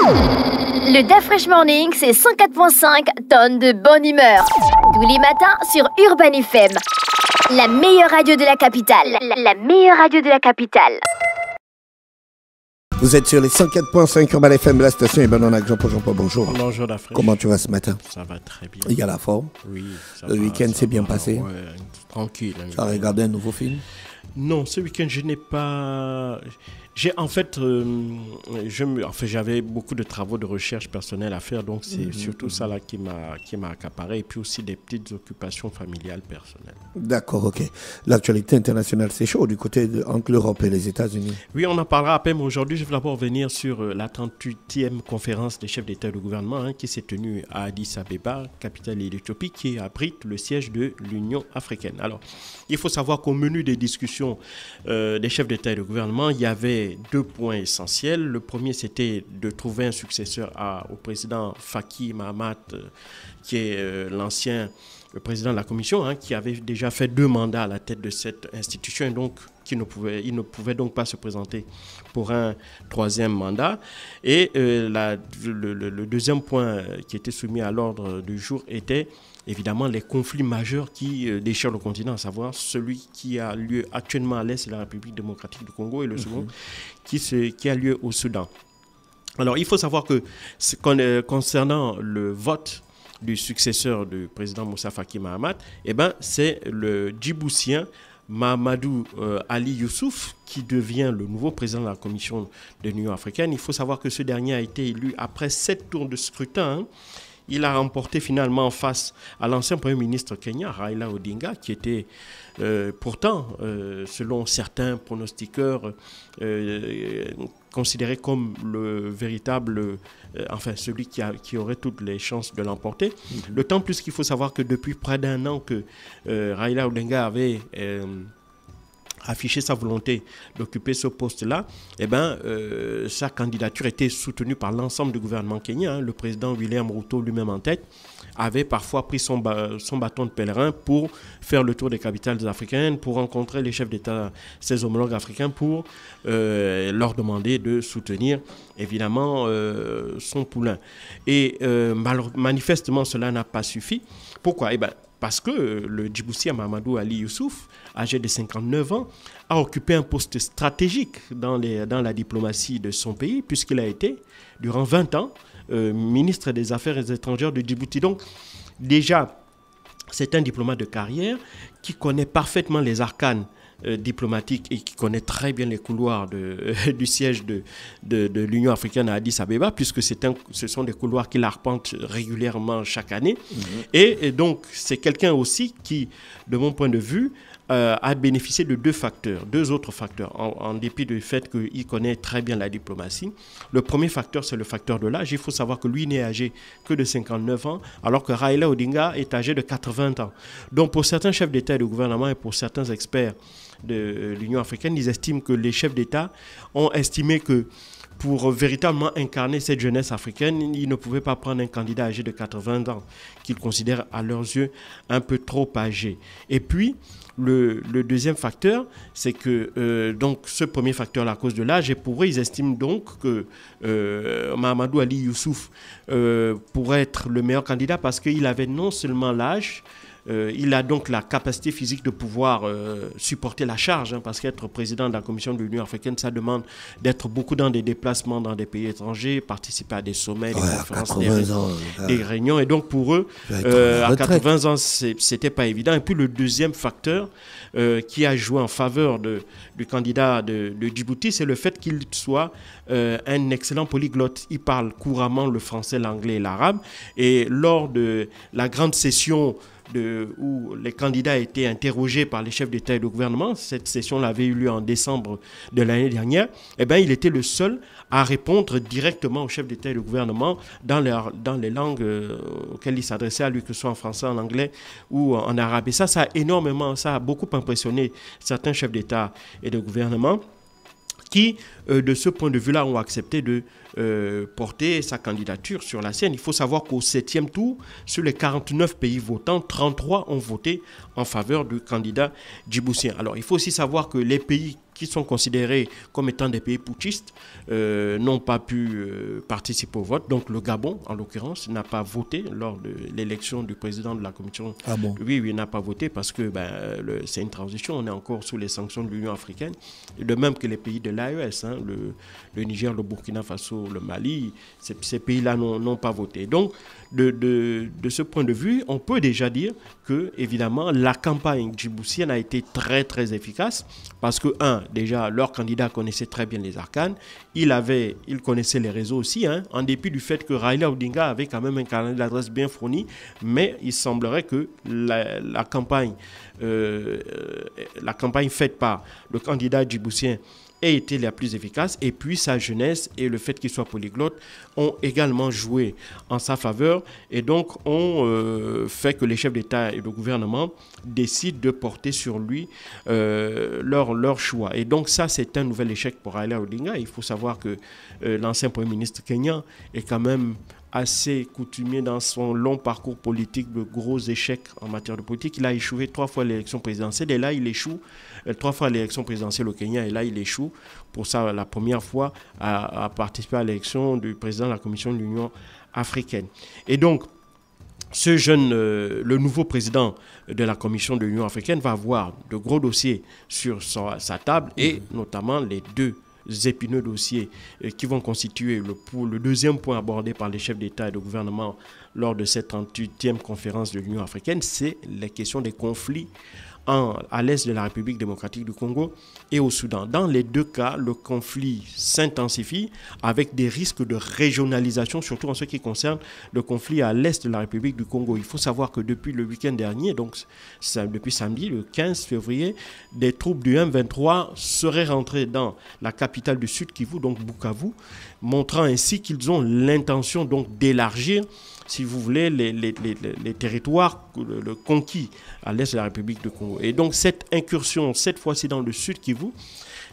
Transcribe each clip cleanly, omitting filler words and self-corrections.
Le DAF Fresh Morning, c'est 104.5 tonnes de bonne humeur. Tous les matins sur Urban FM. La meilleure radio de la capitale. La meilleure radio de la capitale. Vous êtes sur les 104.5 Urban FM, la station Urban en Jean-Paul. Bonjour. Bonjour d'Afrique. Comment tu vas ce matin? Ça va très bien. Il y a la forme? Oui. Le week-end s'est bien passé? Ouais, tranquille. Tu as regardé un nouveau film? Non, ce week-end, je n'ai pas... J'ai en fait, j'avais beaucoup de travaux de recherche personnelle à faire, donc c'est surtout ça là qui m'a accaparé, et puis aussi des petites occupations familiales personnelles. D'accord, ok. L'actualité internationale, c'est chaud du côté entre l'Europe et les États-Unis. Oui, on en parlera à peine aujourd'hui. Je vais d'abord revenir sur la 38e conférence des chefs d'État et de gouvernement qui s'est tenue à Addis Abeba, capitale de l'Éthiopie, qui abrite le siège de l'Union africaine. Alors, il faut savoir qu'au menu des discussions des chefs d'État et de gouvernement, il y avait deux points essentiels. Le premier, c'était de trouver un successeur au président Faki Mahamat, qui est l'ancien président de la commission, qui avait déjà fait 2 mandats à la tête de cette institution, et donc il ne pouvait donc pas se présenter pour un 3e mandat. Et le deuxième point qui était soumis à l'ordre du jour était évidemment les conflits majeurs qui déchirent le continent, à savoir celui qui a lieu actuellement à l'Est de la République démocratique du Congo, et le second qui a lieu au Soudan. Alors il faut savoir que concernant le vote du successeur du président Moussa Faki Mahamat, c'est le Djiboutien Mahamadou Ali Youssouf qui devient le nouveau président de la Commission de l'Union africaine. Il faut savoir que ce dernier a été élu après 7 tours de scrutin. Il a remporté finalement face à l'ancien Premier ministre kenyan, Raila Odinga, qui était pourtant, selon certains pronostiqueurs, considéré comme le véritable, celui qui aurait toutes les chances de l'emporter. D'autant plus qu'il faut savoir que depuis près d'1 an que Raila Odinga avait affiché sa volonté d'occuper ce poste-là, sa candidature était soutenue par l'ensemble du gouvernement kenyan. Le président William Ruto lui-même en tête avait parfois pris son bâton de pèlerin pour faire le tour des capitales africaines, pour rencontrer les chefs d'État, ses homologues africains, pour leur demander de soutenir évidemment son poulain. Et manifestement, cela n'a pas suffi. Pourquoi ? Parce que le Djiboutien Mahamadou Ali Youssouf, âgé de 59 ans, a occupé un poste stratégique dans la diplomatie de son pays, puisqu'il a été, durant 20 ans, ministre des Affaires étrangères de Djibouti. Donc, déjà, c'est un diplomate de carrière qui connaît parfaitement les arcanes diplomatique et qui connaît très bien les couloirs du siège de l'Union africaine à Addis Abeba, puisque ce sont des couloirs qu'il arpente régulièrement chaque année. Et donc, c'est quelqu'un aussi qui, de mon point de vue, a bénéficié de deux autres facteurs, en dépit du fait qu'il connaît très bien la diplomatie. Le premier facteur, c'est le facteur de l'âge. Il faut savoir que lui n'est âgé que de 59 ans, alors que Raila Odinga est âgé de 80 ans. Donc, pour certains chefs d'État et de gouvernement et pour certains experts de l'Union africaine, ils estiment que les chefs d'État ont estimé que pour véritablement incarner cette jeunesse africaine, ils ne pouvaient pas prendre un candidat âgé de 80 ans, qu'ils considèrent à leurs yeux un peu trop âgé. Et puis, le deuxième facteur, c'est que donc ce premier facteur, à cause de l'âge, et pour eux, ils estiment donc que Mahamadou Ali Youssouf pourrait être le meilleur candidat parce qu'il avait non seulement l'âge, il a donc la capacité physique de pouvoir supporter la charge, parce qu'être président de la Commission de l'Union africaine, ça demande d'être beaucoup dans des déplacements dans des pays étrangers, participer à des sommets, des conférences, des réunions. Et donc pour eux, à 80 ans, c'était pas évident. Et puis le deuxième facteur qui a joué en faveur du candidat de Djibouti, c'est le fait qu'il soit un excellent polyglotte. Il parle couramment le français, l'anglais et l'arabe. Et lors de la grande session où les candidats étaient interrogés par les chefs d'État et de gouvernement, cette session avait eu lieu en décembre de l'année dernière, il était le seul à répondre directement aux chefs d'État et de gouvernement dans les langues auxquelles il s'adressait à lui, que ce soit en français, en anglais ou en arabe. Et ça a beaucoup impressionné certains chefs d'État et de gouvernement qui, de ce point de vue-là, ont accepté de porter sa candidature sur la scène. Il faut savoir qu'au 7e tour, sur les 49 pays votants, 33 ont voté en faveur du candidat djiboutien. Alors, il faut aussi savoir que les pays qui sont considérés comme étant des pays putschistes n'ont pas pu participer au vote. Donc le Gabon, en l'occurrence, n'a pas voté lors de l'élection du président de la commission. Ah bon? Oui, il n'a pas voté parce que c'est une transition. On est encore sous les sanctions de l'Union africaine. Et de même que les pays de l'AES, hein, le Niger, le Burkina Faso, le Mali, ces pays-là n'ont pas voté. Donc, de ce point de vue, on peut déjà dire que, évidemment, la campagne djiboutienne a été très, très efficace parce que, déjà, leur candidat connaissait très bien les arcanes. Il connaissait les réseaux aussi, hein, en dépit du fait que Raila Odinga avait quand même un carnet d'adresse bien fourni, mais il semblerait que la campagne faite par le candidat djiboutien ait été la plus efficace, et puis sa jeunesse et le fait qu'il soit polyglotte ont également joué en sa faveur, et donc ont fait que les chefs d'État et de gouvernement décident de porter sur lui leur choix. Et donc ça, c'est un nouvel échec pour Raila Odinga. Il faut savoir que l'ancien Premier ministre kenyan est quand même assez coutumier dans son long parcours politique de gros échecs en matière de politique. Il a échoué 3 fois à l'élection présidentielle, et là il échoue 3 fois à l'élection présidentielle au Kenya, et là il échoue pour ça la première fois à participer à l'élection du président de la Commission de l'Union africaine. Et donc ce jeune, le nouveau président de la Commission de l'Union africaine va avoir de gros dossiers sur sa table, et notamment les 2 épineux dossiers qui vont constituer le deuxième point abordé par les chefs d'État et de gouvernement lors de cette 38e conférence de l'Union africaine, c'est les questions des conflits à l'est de la République démocratique du Congo et au Soudan. Dans les 2 cas, le conflit s'intensifie avec des risques de régionalisation, surtout en ce qui concerne le conflit à l'est de la République du Congo. Il faut savoir que depuis le week-end dernier, donc depuis samedi, le 15 février, des troupes du M23 seraient rentrées dans la capitale du Sud Kivu, donc Bukavu, montrant ainsi qu'ils ont l'intention donc d'élargir, si vous voulez, les territoires conquis à l'est de la République du Congo. Et donc cette incursion, cette fois-ci dans le Sud Kivu,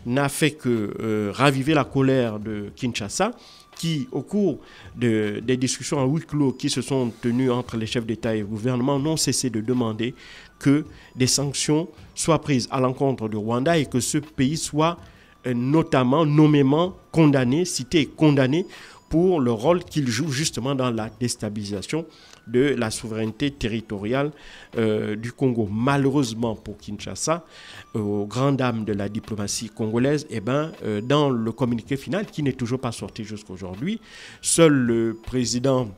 n'a fait que raviver la colère de Kinshasa, qui, au cours des discussions à huis clos qui se sont tenues entre les chefs d'État et le gouvernement, n'ont cessé de demander que des sanctions soient prises à l'encontre du Rwanda et que ce pays soit nommément condamné, cité et condamné pour le rôle qu'il joue justement dans la déstabilisation de la souveraineté territoriale du Congo. Malheureusement pour Kinshasa, aux grandes dames de la diplomatie congolaise, dans le communiqué final, qui n'est toujours pas sorti jusqu'à aujourd'hui, seul le président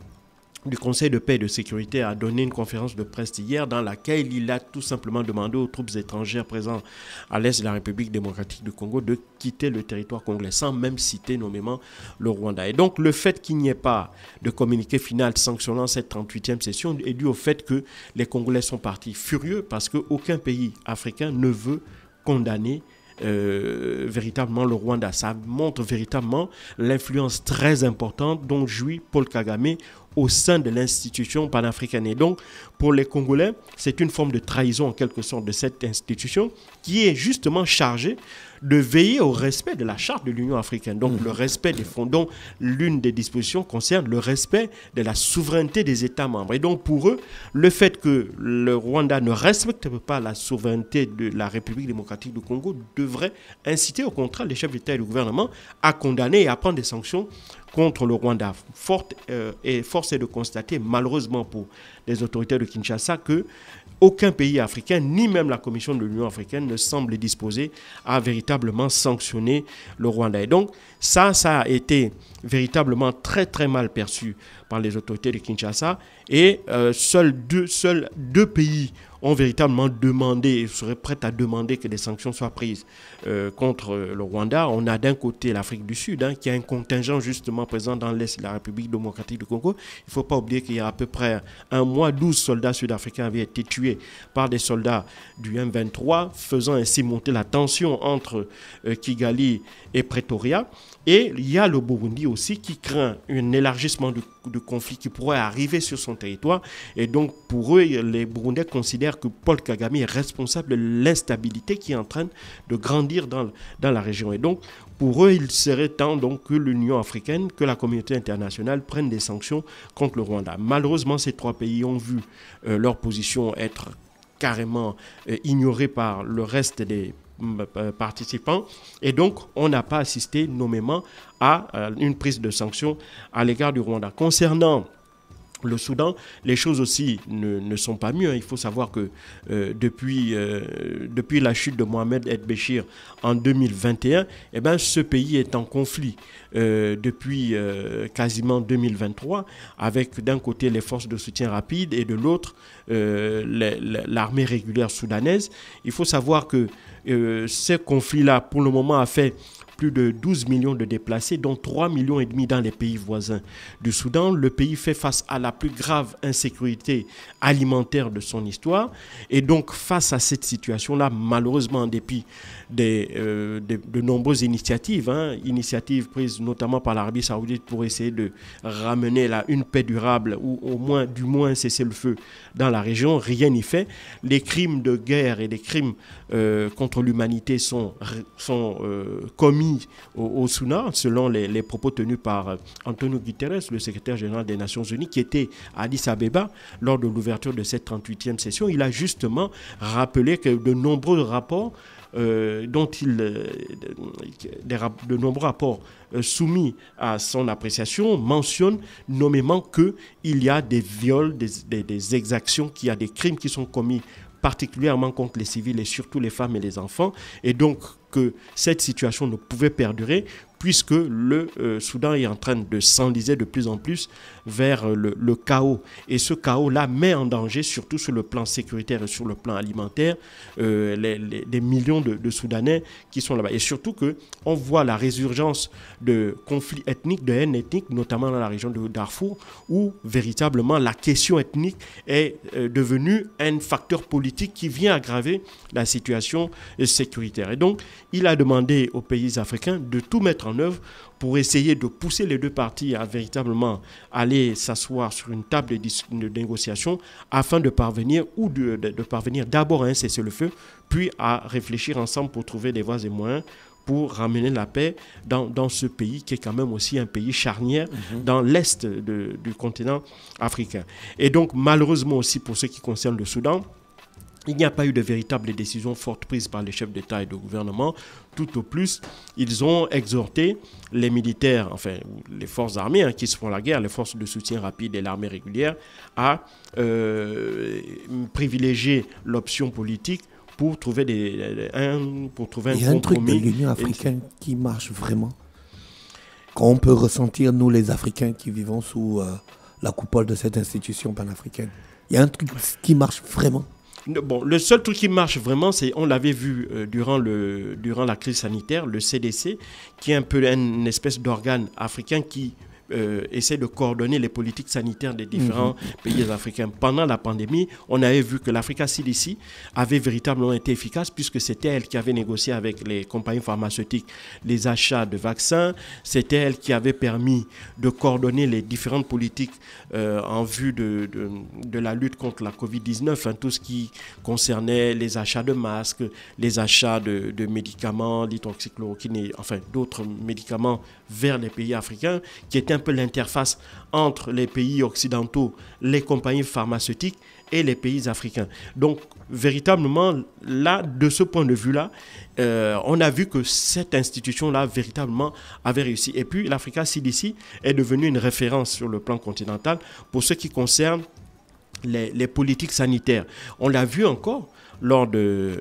du Conseil de paix et de sécurité a donné une conférence de presse hier dans laquelle il a tout simplement demandé aux troupes étrangères présentes à l'est de la République démocratique du Congo de quitter le territoire congolais, sans même citer nommément le Rwanda. Et donc le fait qu'il n'y ait pas de communiqué final sanctionnant cette 38e session est dû au fait que les Congolais sont partis furieux parce qu'aucun pays africain ne veut condamner véritablement le Rwanda. Ça montre véritablement l'influence très importante dont jouit Paul Kagame au sein de l'institution panafricaine. Et donc, pour les Congolais, c'est une forme de trahison en quelque sorte de cette institution qui est justement chargée de veiller au respect de la charte de l'Union africaine. Donc, le respect des fonds, dont l'une des dispositions concerne le respect de la souveraineté des États membres. Et donc, pour eux, le fait que le Rwanda ne respecte pas la souveraineté de la République démocratique du Congo devrait inciter au contraire les chefs d'État et de gouvernement à condamner et à prendre des sanctions contre le Rwanda. Force est de constater, malheureusement pour les autorités de Kinshasa, que aucun pays africain, ni même la Commission de l'Union africaine, ne semble disposé à véritablement sanctionner le Rwanda. Et donc, ça a été véritablement très très mal perçu par les autorités de Kinshasa. Et seuls deux pays ont véritablement demandé, seraient prêts à demander que des sanctions soient prises contre le Rwanda. On a d'un côté l'Afrique du Sud, qui a un contingent justement présent dans l'Est de la République démocratique du Congo. Il ne faut pas oublier qu'il y a à peu près un mois, 12 soldats sud-africains avaient été tués par des soldats du M23, faisant ainsi monter la tension entre Kigali et Pretoria. Et il y a le Burundi aussi qui craint un élargissement du conflit qui pourrait arriver sur son territoire. Et donc, pour eux, les Burundais considèrent que Paul Kagame est responsable de l'instabilité qui est en train de grandir dans la région. Et donc, Pour eux, il serait temps donc que l'Union africaine, que la communauté internationale prenne des sanctions contre le Rwanda. Malheureusement, ces 3 pays ont vu leur position être carrément ignorée par le reste des participants, et donc on n'a pas assisté nommément à une prise de sanctions à l'égard du Rwanda. Concernant le Soudan, les choses aussi ne sont pas mieux. Il faut savoir que depuis la chute de Mohamed El-Béchir en 2021, ce pays est en conflit depuis quasiment 2023, avec d'un côté les forces de soutien rapide et de l'autre l'armée régulière soudanaise. Il faut savoir que ce conflit-là, pour le moment, a fait plus de 12 millions de déplacés, dont 3,5 millions dans les pays voisins du Soudan. Le pays fait face à la plus grave insécurité alimentaire de son histoire. Et donc, face à cette situation-là, malheureusement, en dépit de nombreuses initiatives, initiatives prises notamment par l'Arabie Saoudite pour essayer de ramener une paix durable ou du moins cesser le feu dans la région, rien n'y fait. Les crimes de guerre et les crimes contre l'humanité sont commis au Soudan, selon les propos tenus par Antonio Guterres, le secrétaire général des Nations Unies, qui était à Addis Abeba lors de l'ouverture de cette 38e session. Il a justement rappelé que de nombreux rapports soumis à son appréciation mentionnent nommément qu'il y a des viols, des exactions, qu'il y a des crimes qui sont commis particulièrement contre les civils et surtout les femmes et les enfants, et donc que cette situation ne pouvait perdurer puisque le Soudan est en train de s'enliser de plus en plus vers le chaos. Et ce chaos-là met en danger, surtout sur le plan sécuritaire et sur le plan alimentaire, des millions de Soudanais qui sont là-bas. Et surtout qu'on voit la résurgence de conflits ethniques, de haine ethnique, notamment dans la région de Darfour, où véritablement la question ethnique est devenue un facteur politique qui vient aggraver la situation sécuritaire. Et donc, il a demandé aux pays africains de tout mettre en œuvre pour essayer de pousser les deux parties à véritablement aller s'asseoir sur une table de négociation afin de parvenir de parvenir d'abord à un cessez-le-feu, puis à réfléchir ensemble pour trouver des voies et moyens pour ramener la paix dans ce pays qui est quand même aussi un pays charnière dans l'est du continent africain. Et donc malheureusement aussi pour ce qui concerne le Soudan, il n'y a pas eu de véritable décision forte prise par les chefs d'État et de gouvernement. Tout au plus, ils ont exhorté les militaires, enfin les forces armées qui se font la guerre, les forces de soutien rapide et l'armée régulière, à privilégier l'option politique pour trouver un compromis. Il y a un truc de l'Union africaine qui marche vraiment, qu'on peut ressentir, nous les Africains qui vivons sous la coupole de cette institution panafricaine. Il y a un truc qui marche vraiment. Bon, le seul truc qui marche vraiment, c'est, on l'avait vu durant la crise sanitaire, le CDC, qui est un peu une espèce d'organe africain qui essaie de coordonner les politiques sanitaires des différents pays africains. Pendant la pandémie, on avait vu que l'Africa CDC avait véritablement été efficace puisque c'était elle qui avait négocié avec les compagnies pharmaceutiques les achats de vaccins. C'était elle qui avait permis de coordonner les différentes politiques en vue de la lutte contre la Covid-19, tout ce qui concernait les achats de masques, les achats de médicaments, l'hydroxychloroquine et enfin d'autres médicaments vers les pays africains, qui étaient un peu l'interface entre les pays occidentaux, les compagnies pharmaceutiques et les pays africains. Donc, véritablement, là, de ce point de vue-là, on a vu que cette institution-là, véritablement, avait réussi. Et puis, l'Africa CDC est devenue une référence sur le plan continental pour ce qui concerne les politiques sanitaires. On l'a vu encore lors de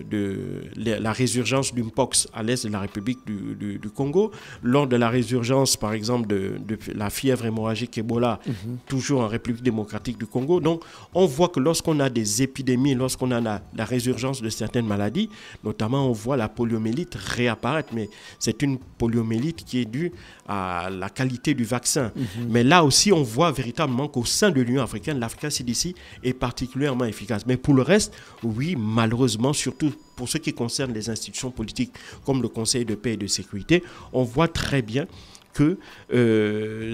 la résurgence du Mpox à l'est de la République du Congo, lors de la résurgence, par exemple, de la fièvre hémorragique Ebola, toujours en République démocratique du Congo. Donc, on voit que lorsqu'on a des épidémies, lorsqu'on a la résurgence de certaines maladies, notamment on voit la poliomyélite réapparaître, mais c'est une poliomyélite qui est due à la qualité du vaccin. Mais là aussi, on voit véritablement qu'au sein de l'Union africaine, l'Africa CDC est particulièrement efficace. Mais pour le reste, oui, malheureusement, surtout pour ce qui concerne les institutions politiques comme le Conseil de paix et de sécurité, on voit très bien que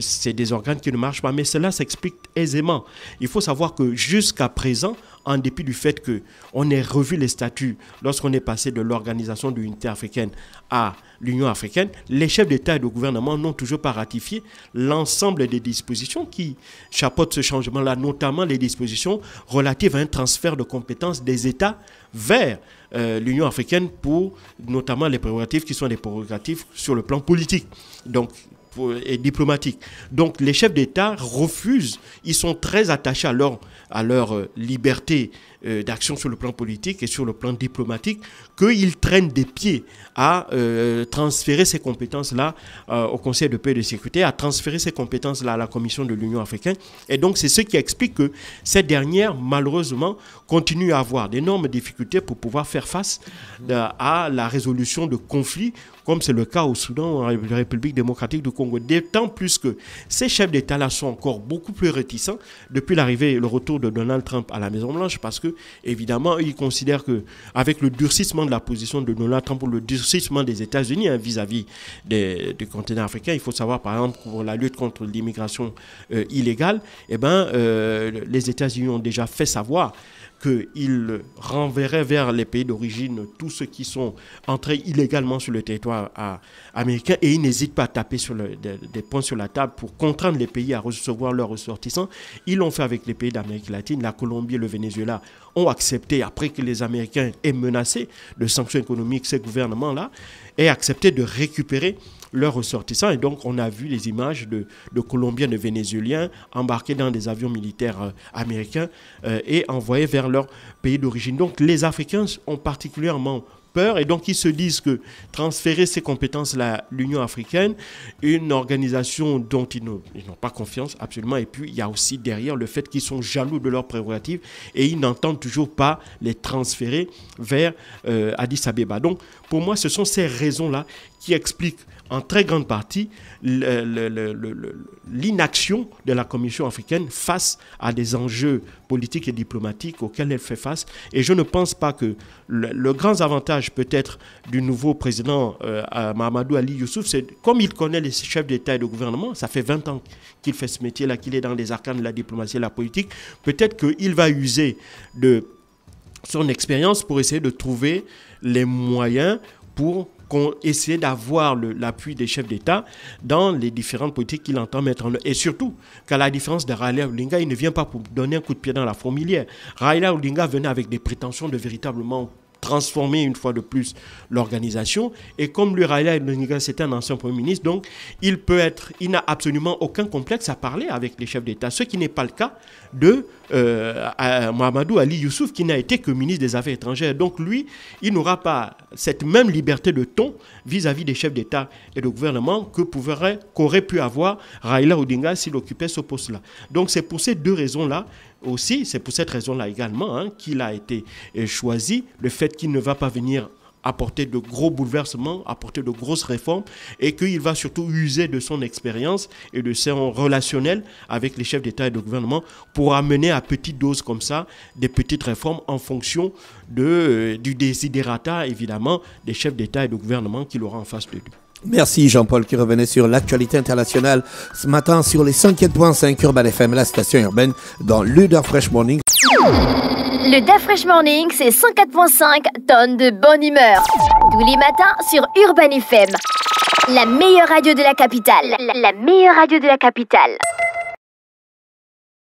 c'est des organes qui ne marchent pas. Mais cela s'explique aisément. Il faut savoir que jusqu'à présent, en dépit du fait qu'on ait revu les statuts lorsqu'on est passé de l'Organisation de l'Unité africaine à l'Union africaine, les chefs d'État et de gouvernement n'ont toujours pas ratifié l'ensemble des dispositions qui chapeautent ce changement-là, notamment les dispositions relatives à un transfert de compétences des États vers l'Union africaine pour notamment les prérogatives qui sont des prérogatives sur le plan politique et diplomatique. Donc les chefs d'État refusent, ils sont très attachés à leur liberté d'action sur le plan politique et sur le plan diplomatique, qu'ils traînent des pieds à transférer ces compétences-là au Conseil de paix et de sécurité, à transférer ces compétences-là à la Commission de l'Union africaine. Et donc, c'est ce qui explique que cette dernière, malheureusement, continue à avoir d'énormes difficultés pour pouvoir faire face à la résolution de conflits, comme c'est le cas au Soudan, en République démocratique du Congo. D'autant plus que ces chefs d'État-là sont encore beaucoup plus réticents depuis l'arrivée et le retour de Donald Trump à la Maison-Blanche, parce que, évidemment, ils considèrent qu'avec le durcissement de la position de Donald Trump, ou le durcissement des États-Unis vis-à-vis du continent africain, il faut savoir, par exemple, pour la lutte contre l'immigration illégale, les États-Unis ont déjà fait savoir qu'ils renverraient vers les pays d'origine tous ceux qui sont entrés illégalement sur le territoire américain, et ils n'hésitent pas à taper des points sur la table pour contraindre les pays à recevoir leurs ressortissants. Ils l'ont fait avec les pays d'Amérique latine. La Colombie et le Venezuela ont accepté, après que les Américains aient menacé de sanctions économiques ces gouvernements-là, aient accepté de récupérer leurs ressortissants. Et donc, on a vu les images de Colombiens, de Vénézuéliens embarqués dans des avions militaires américains et envoyés vers leur pays d'origine. Donc, les Africains ont particulièrement peur, et donc ils se disent que transférer ces compétences-là à l'Union africaine, une organisation dont ils n'ont pas confiance absolument, et puis il y a aussi derrière le fait qu'ils sont jaloux de leurs prérogatives et ils n'entendent toujours pas les transférer vers Addis Abeba. Donc pour moi, ce sont ces raisons-là qui expliquent en très grande partie l'inaction de la Commission africaine face à des enjeux politiques et diplomatiques auxquels elle fait face. Et je ne pense pas que le grand avantage peut-être du nouveau président Mahamadou Ali Youssouf, c'est comme il connaît les chefs d'État et de gouvernement, ça fait 20 ans qu'il fait ce métier-là, qu'il est dans les arcanes de la diplomatie et de la politique, peut-être qu'il va user de son expérience pour essayer de trouver les moyens pour essayer d'avoir l'appui des chefs d'État dans les différentes politiques qu'il entend mettre en œuvre. Et surtout, qu'à la différence de Raila Odinga, il ne vient pas pour donner un coup de pied dans la fourmilière. Raila Odinga venait avec des prétentions de véritablement transformer une fois de plus l'organisation. Et comme lui, Raila Odinga, c'était un ancien Premier ministre, donc il n'a absolument aucun complexe à parler avec les chefs d'État, ce qui n'est pas le cas de Mahamadou Ali Youssouf, qui n'a été que ministre des Affaires étrangères. Donc lui, il n'aura pas cette même liberté de ton vis-à-vis des chefs d'État et de gouvernement qu'aurait pu avoir Raila Odinga s'il occupait ce poste-là. Donc c'est pour ces deux raisons-là aussi, c'est pour cette raison-là également qu'il a été choisi, le fait qu'il ne va pas venir apporter de gros bouleversements, apporter de grosses réformes, et qu'il va surtout user de son expérience et de son relationnel avec les chefs d'État et de gouvernement pour amener à petite dose comme ça des petites réformes en fonction du desiderata, évidemment, des chefs d'État et de gouvernement qu'il aura en face de lui. Merci Jean-Paul qui revenait sur l'actualité internationale ce matin sur les 104.5 Urban FM, la station urbaine, dans le Da Fresh Morning. Le Da Fresh Morning, c'est 104.5 tonnes de bonne humeur. Tous les matins sur Urban FM. La meilleure radio de la capitale. La meilleure radio de la capitale.